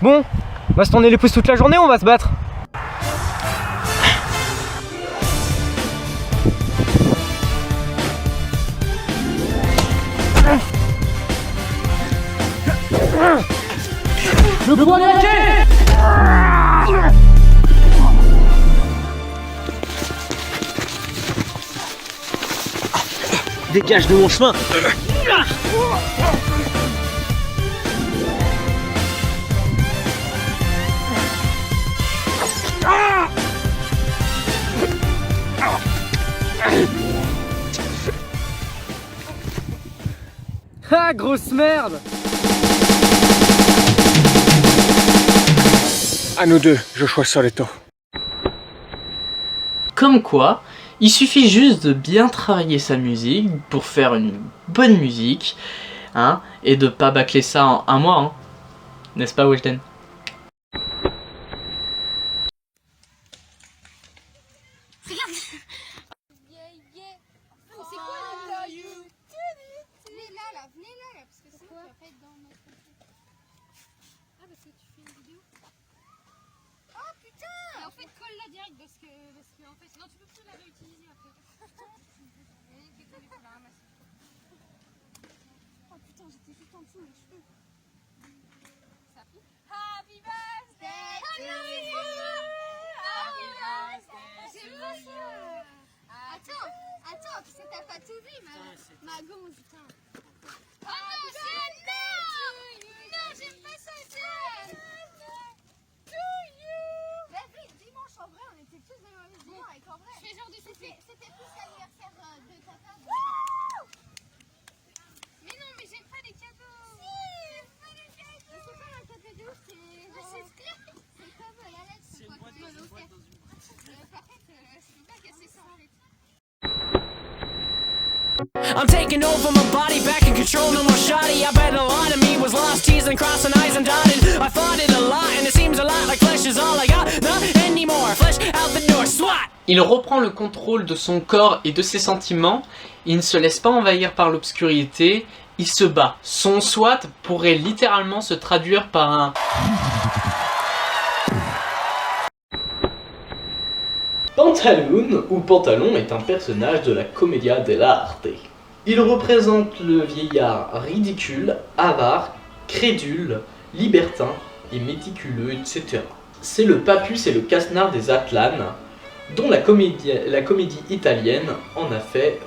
Bon, on va se tourner les pouces toute la journée, on va se battre. Le poids de dégage de mon chemin. Ah, grosse merde! À nous deux, Joshua Soleto. Comme quoi, il suffit juste de bien travailler sa musique pour faire une bonne musique, hein, et de pas bâcler ça en un mois, hein. N'est-ce pas, Weshden? C'est quoi là? Venez là, parce que sinon tu vas pas être dans notre... Ah, parce que tu fais une vidéo. Oh putain! Et en fait, colle-la direct parce que en fait, sinon tu peux plus la réutiliser après. Oh putain, j'étais juste en dessous, mes cheveux. Ça pique. Happy birthday to you! Happy birthday! J'aime pas ça! Attends, parce que t'as pas tout vu, ma gonze, putain. Oh non, non, j'aime pas ça, Diane. To you. Vas-y, dimanche, en vrai, on était tous dans le même dimanche, avec en vrai. Je fais genre c'était plus l'anniversaire de ta femme. Mais non, mais j'aime pas les cadeaux. Si, j'aime pas les cadeaux. Mais c'est pas un cadeau de ouf, c'est clair. C'est comme la lettre, c'est quoi? Par contre, je peux pas casser ça en fait. I'm taking over my body, back in control, no more shoddy. I bet a lot of me was lost, teasing, crossing eyes and dotted. I fought it a lot, and it seems a lot like flesh is all I got. Not anymore, flesh out the door, SWAT! Il reprend le contrôle de son corps et de ses sentiments, il ne se laisse pas envahir par l'obscurité, il se bat. Son SWAT pourrait littéralement se traduire par un... Pantaloon ou Pantalon est un personnage de la Commedia dell'arte. Il représente le vieillard ridicule, avare, crédule, libertin et méticuleux, etc. C'est le papus et le casse-nard des Atlanes, dont la comédie italienne en a fait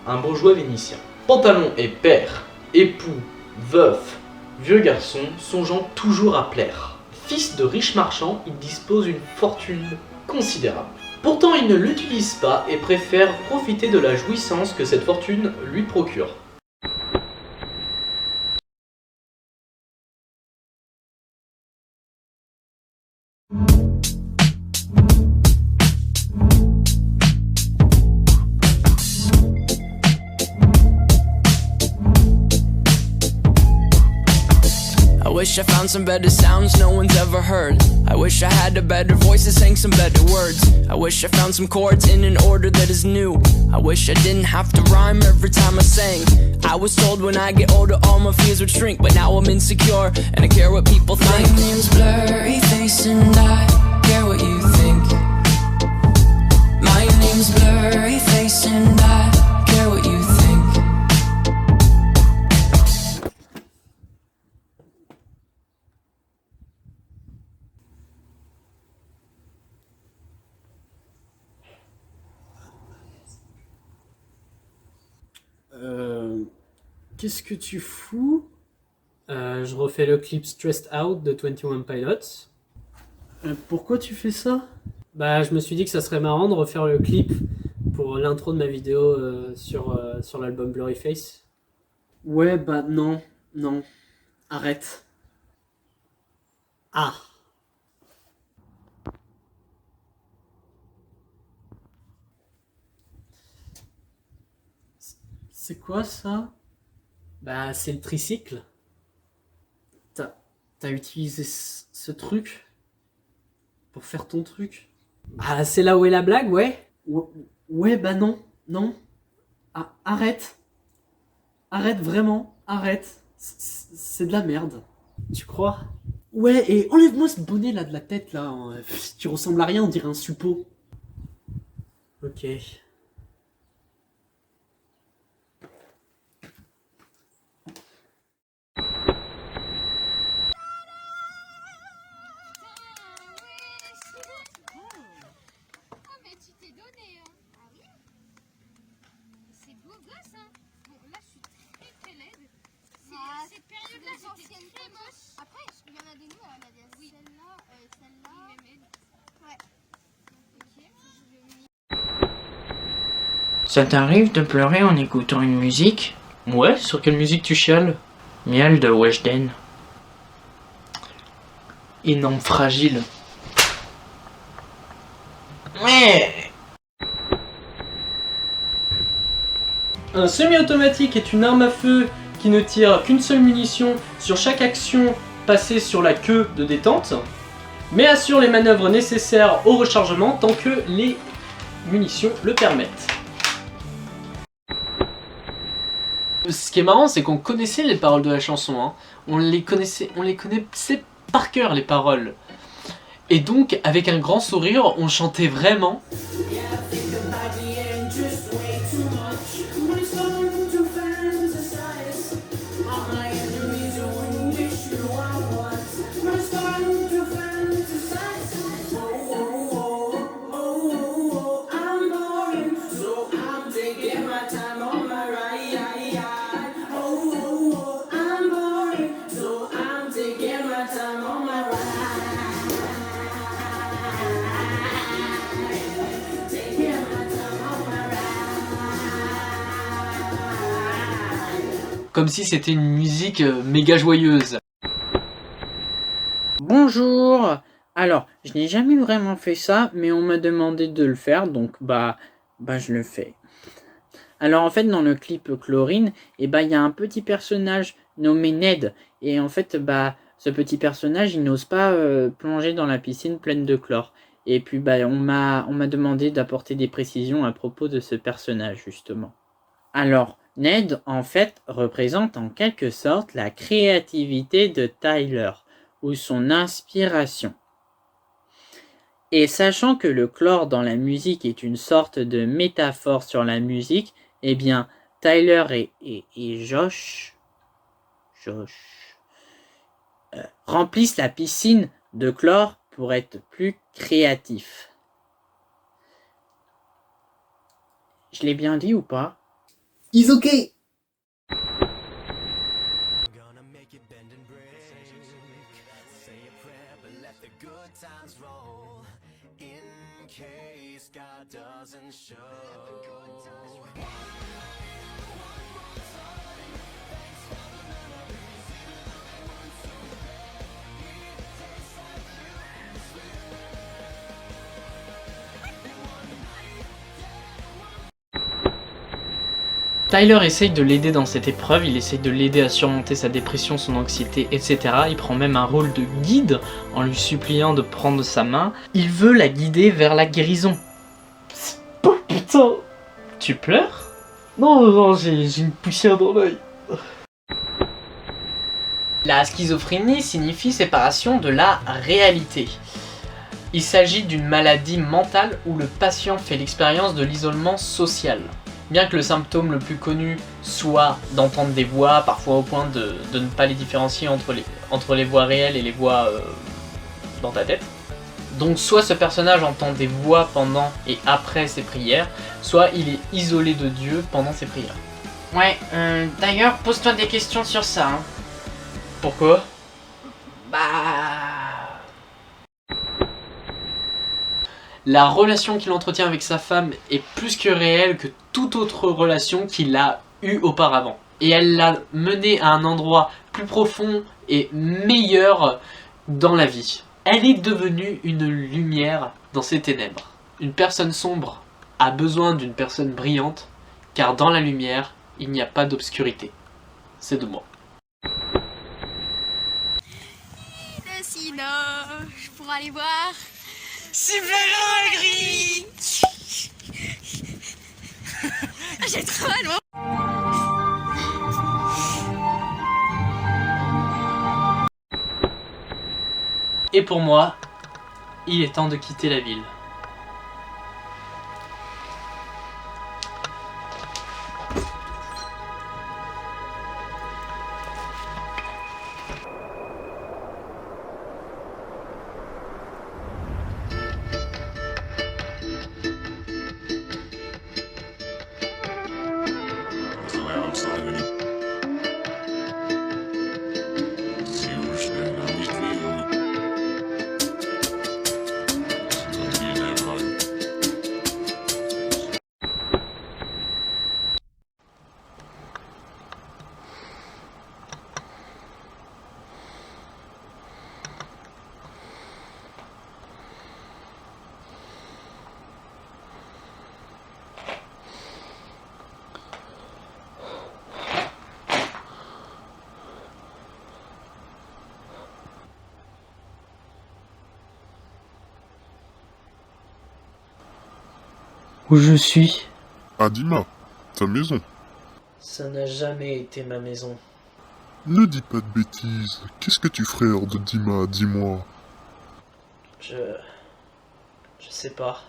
un bourgeois vénitien. Pantalon est père, époux, veuf, vieux garçon, songeant toujours à plaire. Fils de riche marchand, il dispose d'une fortune considérable. Pourtant, il ne l'utilise pas et préfère profiter de la jouissance que cette fortune lui procure. I wish I found some better sounds no one's ever heard. I wish I had a better voice that sang some better words. I wish I found some chords in an order that is new. I wish I didn't have to rhyme every time I sang. I was told when I get older all my fears would shrink, but now I'm insecure and I care what people think. My name's Blurry Face and I care what you think. My name's Blurry Face and I care what you think. Qu'est-ce que tu fous? Je refais le clip Stressed Out de 21 Pilots. Pourquoi tu fais ça? Bah, je me suis dit que ça serait marrant de refaire le clip pour l'intro de ma vidéo sur l'album Blurry Face. Ouais, bah non, arrête. Ah. C'est quoi ça? Bah, c'est le tricycle. T'as utilisé ce truc pour faire ton truc? Ah, c'est là où est la blague, ouais? Ouais, bah non. Ah, arrête. Arrête, vraiment, arrête. C'est de la merde. Tu crois? Ouais, et enlève-moi ce bonnet là de la tête là. Tu ressembles à rien, on dirait un suppôt. Ok. Ah, mais tu t'es donné, hein. Ah oui? C'est beau gosse, hein. Bon, là, je suis très très laide. Cette période-là, j'étais très moche. Après, il y en a des nouvelles, on a des celle-là, celle-là. Oui, même elle. Ouais. Ok, Ça t'arrive de pleurer en écoutant une musique? Ouais, sur quelle musique tu chiales? Miel de Weshden. Énorme fragile. Ouais. Un semi-automatique est une arme à feu qui ne tire qu'une seule munition sur chaque action passée sur la queue de détente, mais assure les manœuvres nécessaires au rechargement tant que les munitions le permettent. Ce qui est marrant, c'est qu'on connaissait les paroles de la chanson, hein. On les connaissait par cœur, les paroles. Et donc, avec un grand sourire, on chantait vraiment. Comme si c'était une musique méga joyeuse. Bonjour. Alors, je n'ai jamais vraiment fait ça, mais on m'a demandé de le faire, donc je le fais. Alors en fait, dans le clip Chlorine, il y a un petit personnage nommé Ned, et en fait, ce petit personnage, il n'ose pas plonger dans la piscine pleine de chlore. Et puis on m'a demandé d'apporter des précisions à propos de ce personnage justement. Alors, Ned, en fait, représente en quelque sorte la créativité de Tyler, ou son inspiration. Et sachant que le chlore dans la musique est une sorte de métaphore sur la musique, eh bien, Tyler et Josh remplissent la piscine de chlore pour être plus créatifs. Je l'ai bien dit ou pas? Is okay. Tyler essaye de l'aider dans cette épreuve, il essaye de l'aider à surmonter sa dépression, son anxiété, etc. Il prend même un rôle de guide en lui suppliant de prendre sa main. Il veut la guider vers la guérison. Oh putain! Tu pleures? Non, j'ai une poussière dans l'œil. La schizophrénie signifie séparation de la réalité. Il s'agit d'une maladie mentale où le patient fait l'expérience de l'isolement social. Bien que le symptôme le plus connu soit d'entendre des voix, parfois au point de ne pas les différencier entre les voix réelles et les voix dans ta tête. Donc soit ce personnage entend des voix pendant et après ses prières, soit il est isolé de Dieu pendant ses prières. Ouais, d'ailleurs, pose-toi des questions sur ça. Hein. Pourquoi? La relation qu'il entretient avec sa femme est plus que réelle que toute autre relation qu'il a eue auparavant. Et elle l'a mené à un endroit plus profond et meilleur dans la vie. Elle est devenue une lumière dans ses ténèbres. Une personne sombre a besoin d'une personne brillante, car dans la lumière, il n'y a pas d'obscurité. C'est de moi. Sinon, je pourrais aller voir. Super gris. J'ai trop mal. Et pour moi, il est temps de quitter la ville. Où je suis? Ah, Dima, ta maison. Ça n'a jamais été ma maison. Ne dis pas de bêtises. Qu'est-ce que tu ferais hors de Dima, dis-moi? Je sais pas.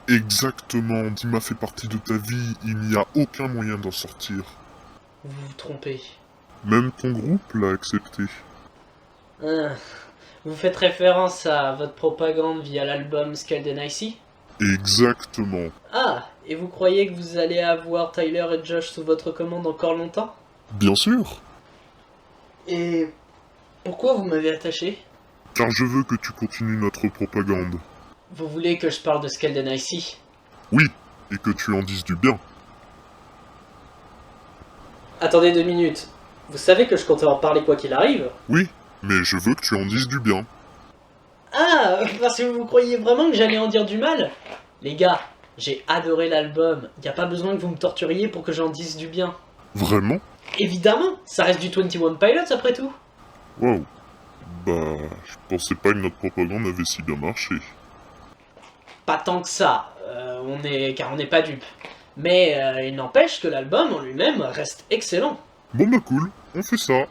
Exactement, Dima fait partie de ta vie, il n'y a aucun moyen d'en sortir. Vous vous trompez. Même ton groupe l'a accepté. Vous faites référence à votre propagande via l'album Scaled and Icy? Exactement. Ah, et vous croyez que vous allez avoir Tyler et Josh sous votre commande encore longtemps? Bien sûr, Et pourquoi vous m'avez attaché? car je veux que tu continues notre propagande. Vous voulez que je parle de Scaled and Icy? Oui, et que tu en dises du bien. Attendez 2 minutes. Vous savez que je comptais en parler quoi qu'il arrive? Oui, mais je veux que tu en dises du bien. Ah, parce que vous croyez vraiment que j'allais en dire du mal? Les gars, j'ai adoré l'album. Y a pas besoin que vous me torturiez pour que j'en dise du bien. Vraiment? Évidemment, ça reste du 21 Pilots après tout. Waouh. Bah, je pensais pas que notre propagande avait si bien marché. Pas tant que ça, car on n'est pas dupes. Mais il n'empêche que l'album en lui-même reste excellent. Bon bah cool, on fait ça.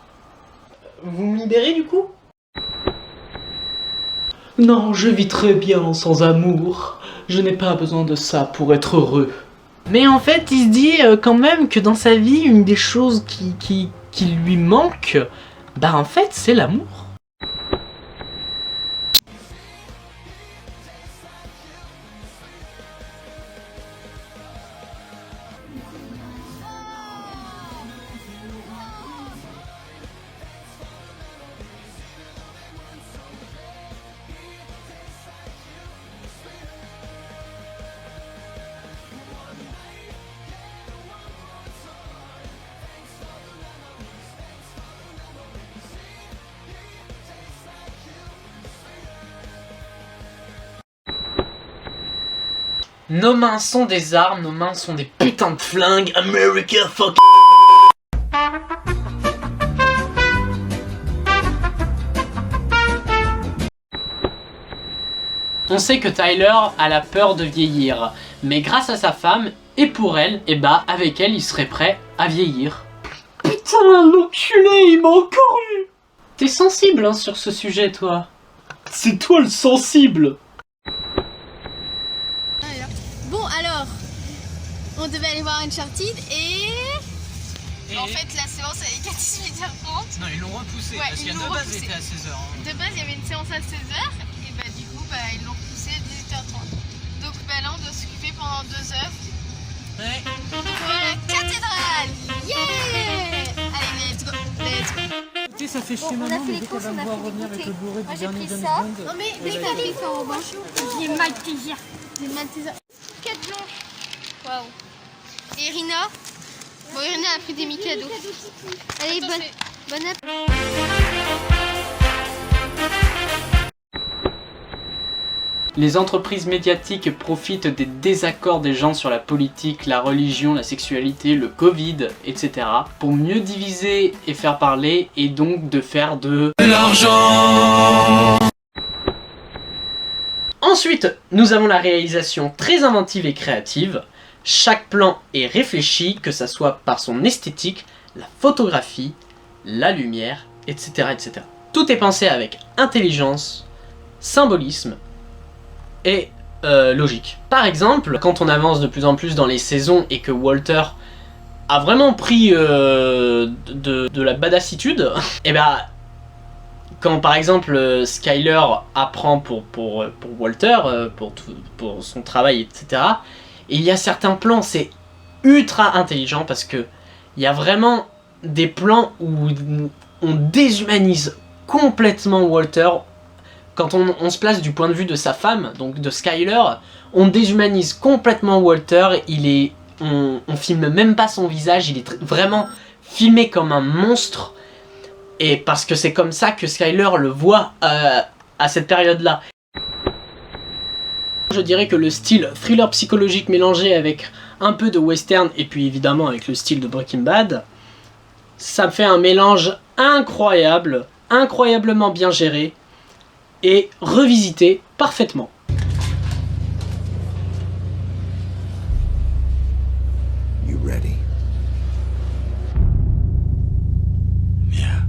Vous me libérez du coup? Non, je vis très bien sans amour. Je n'ai pas besoin de ça pour être heureux. Mais en fait, il se dit quand même que dans sa vie, une des choses qui lui manque, bah en fait, c'est l'amour. Nos mains sont des armes, nos mains sont des putains de flingues. America fuck. On sait que Tyler a la peur de vieillir, mais grâce à sa femme, et pour elle, et bah avec elle il serait prêt à vieillir. Putain, l'enculé, il m'a encore eu. T'es sensible hein, sur ce sujet toi. C'est toi le sensible. Bon alors, on devait aller voir Uncharted et... En fait la séance elle est qu'à 18h30. Non, ils l'ont repoussé, Ouais, parce ils qu'il y a l'ont de base repoussé. c'était à 16h. De base il y avait une séance à 16h et bah du coup bah, ils l'ont repoussé à 18h30. Donc bah là on doit s'occuper pendant 2 heures Ouais. de voir la cathédrale. Yeah. Allez let's go, let's go. Écoutez, ça fait chier On a maman, fait mais les dès qu'elle courses, va on me a voir fait des revenir avec goûters. le Blu-ray Moi du j'ai dernier pris James ça. Bond. Non mais elle dès va que t'as être- pris ça en revanche, j'ai mal plaisir. J'ai mal plaisir. 4 blanches. Waouh. Et Irina. Bon Irina a pris des Mikado. Allez bonne app. Les entreprises médiatiques profitent des désaccords des gens sur la politique, la religion, la sexualité, le Covid, etc. pour mieux diviser et faire parler et donc de faire de l'argent. Ensuite, nous avons la réalisation très inventive et créative. Chaque plan est réfléchi, que ça soit par son esthétique, la photographie, la lumière, etc. etc. Tout est pensé avec intelligence, symbolisme et logique. Par exemple, quand on avance de plus en plus dans les saisons et que Walter a vraiment pris de la badassitude, et ben quand par exemple Skyler apprend pour Walter, pour son travail, etc., et il y a certains plans, c'est ultra intelligent parce que il y a vraiment des plans où on déshumanise complètement Walter. Quand on se place du point de vue de sa femme, donc de Skyler, on déshumanise complètement Walter. On filme même pas son visage, il est vraiment filmé comme un monstre. Et parce que c'est comme ça que Skyler le voit à cette période-là. Je dirais que le style thriller psychologique mélangé avec un peu de western et puis évidemment avec le style de Breaking Bad, ça fait un mélange incroyable, incroyablement bien géré et revisité parfaitement. You ready? Yeah.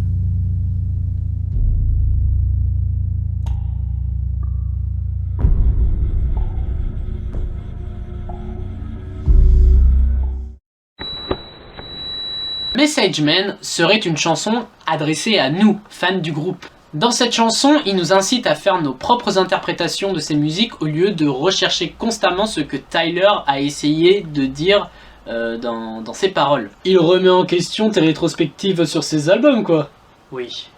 Message Man serait une chanson adressée à nous, fans du groupe. Dans cette chanson, il nous incite à faire nos propres interprétations de ses musiques au lieu de rechercher constamment ce que Tyler a essayé de dire dans ses paroles. Il remet en question tes rétrospectives sur ses albums, quoi. Oui.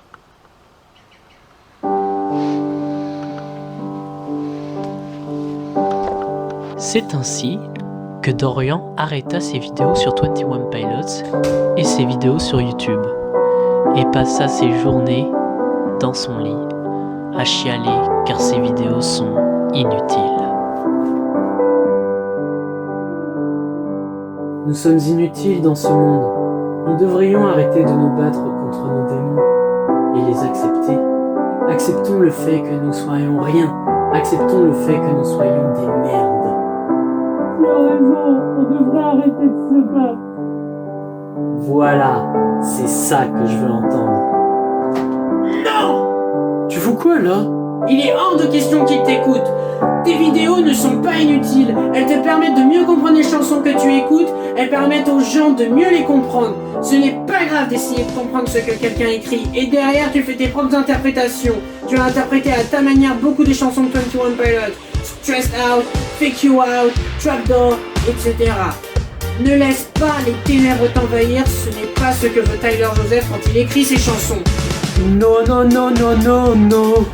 C'est ainsi que Dorian arrêta ses vidéos sur 21 Pilots et ses vidéos sur YouTube, et passa ses journées dans son lit à chialer car ses vidéos sont inutiles. Nous sommes inutiles dans ce monde. Nous devrions arrêter de nous battre contre nos démons et les accepter. Acceptons le fait que nous soyons rien. Acceptons le fait que nous soyons des merdes. Tu as raison, on devrait arrêter de se battre. Voilà, c'est ça que je veux entendre. Non! Tu fous quoi là? Il est hors de question qu'il t'écoute. Tes vidéos ne sont pas inutiles. Elles te permettent de mieux comprendre les chansons que tu écoutes. Elles permettent aux gens de mieux les comprendre. Ce n'est pas grave d'essayer de comprendre ce que quelqu'un écrit. Et derrière, tu fais tes propres interprétations. Tu as interprété à ta manière beaucoup des chansons de 21 Pilots. Stressed Out, Fake You Out, Trapdoor, etc. Ne laisse pas les ténèbres t'envahir. Ce n'est pas ce que veut Tyler Joseph quand il écrit ses chansons. No, no, no, no, no, no.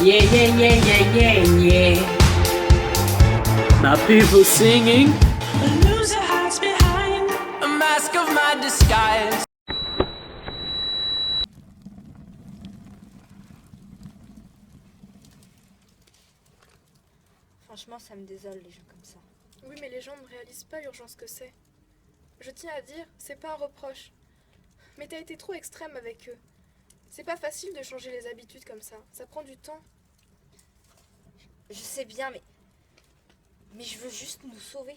Yeah, yeah, yeah, yeah, yeah, yeah. My people singing. A loser hides behind a mask of my disguise. Franchement, ça me désole les gens comme ça. Oui, mais les gens ne réalisent pas l'urgence que c'est. Je tiens à dire, c'est pas un reproche. Mais t'as été trop extrême avec eux. C'est pas facile de changer les habitudes comme ça. Ça prend du temps. Je sais bien, mais je veux juste nous sauver.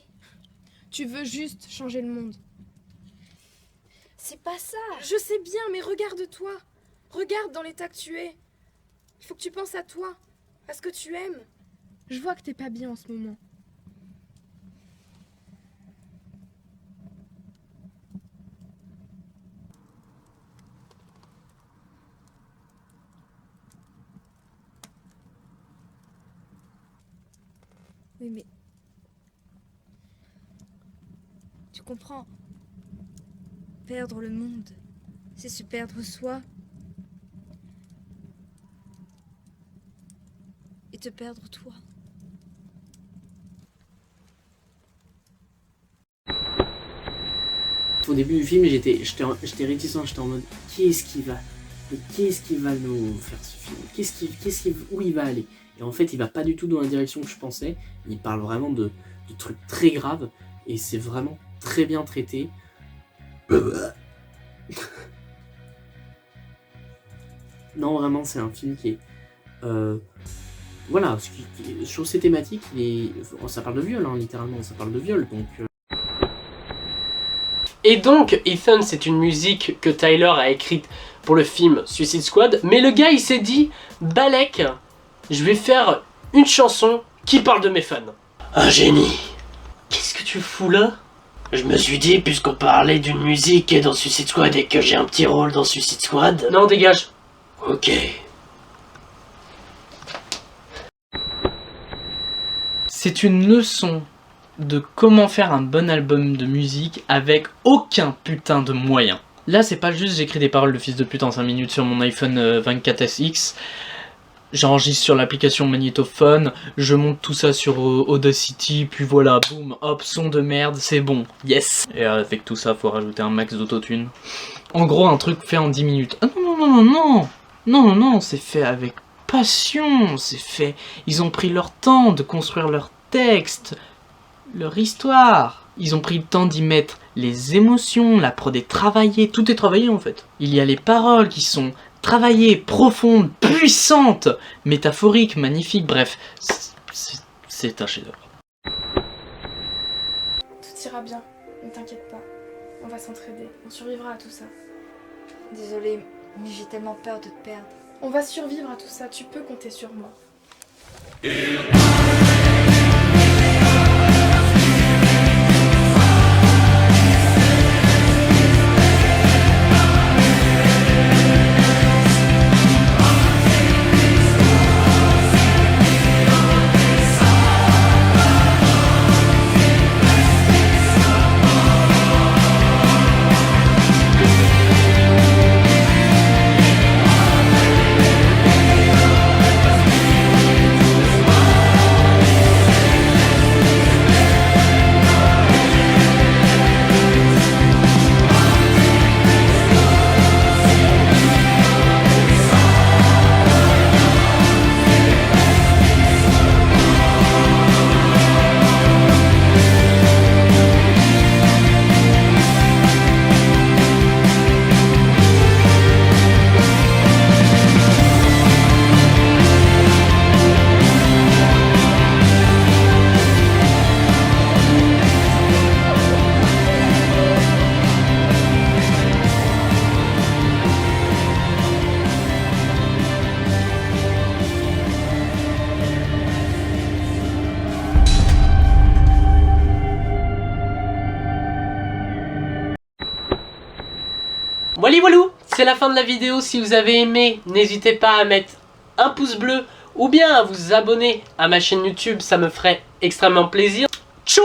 Tu veux juste changer le monde. C'est pas ça. Je sais bien, mais regarde-toi. Regarde dans l'état que tu es. Il faut que tu penses à toi, à ce que tu aimes. Je vois que t'es pas bien en ce moment. Oui, mais... Tu comprends? Perdre le monde, c'est se perdre soi. Et te perdre toi. Au début du film, j'étais réticent, j'étais en mode qui est-ce qui va nous faire ce film? Où il va aller? Et en fait, il va pas du tout dans la direction que je pensais. Il parle vraiment de trucs très graves et c'est vraiment très bien traité. Non, vraiment, c'est un film qui est voilà, sur ces thématiques, ça parle de viol, hein, littéralement, ça parle de viol, donc... Et donc, Ethan, c'est une musique que Tyler a écrite pour le film Suicide Squad, mais le gars, il s'est dit, Balek, Je vais faire une chanson qui parle de mes fans. Un génie. Qu'est-ce que tu fous là? Je me suis dit, puisqu'on parlait d'une musique dans Suicide Squad et que j'ai un petit rôle dans Suicide Squad... Non, dégage. Ok. C'est une leçon de comment faire un bon album de musique avec aucun putain de moyens. Là, c'est pas juste j'écris des paroles de fils de pute en 5 minutes sur mon iPhone 24SX. J'enregistre sur l'application Magnétophone, je monte tout ça sur Audacity, puis voilà, boum, hop, son de merde, c'est bon, yes. Et avec tout ça, faut rajouter un max d'autotune. En gros, un truc fait en 10 minutes. Ah non, non, non, non, non, non, non, non, c'est fait avec passion, c'est fait... Ils ont pris leur temps de construire leur texte, leur histoire. Ils ont pris le temps d'y mettre les émotions, la prod est travaillée, tout est travaillé en fait. Il y a les paroles qui sont travaillées, profondes, puissantes, métaphoriques, magnifiques, bref, c'est un chef-d'œuvre. Tout ira bien, ne t'inquiète pas. On va s'entraider, on survivra à tout ça. Désolée, mais j'ai tellement peur de te perdre. On va survivre à tout ça, tu peux compter sur moi. Voilà, voilou, c'est la fin de la vidéo. Si vous avez aimé, n'hésitez pas à mettre un pouce bleu ou bien à vous abonner à ma chaîne YouTube, ça me ferait extrêmement plaisir. Tchou!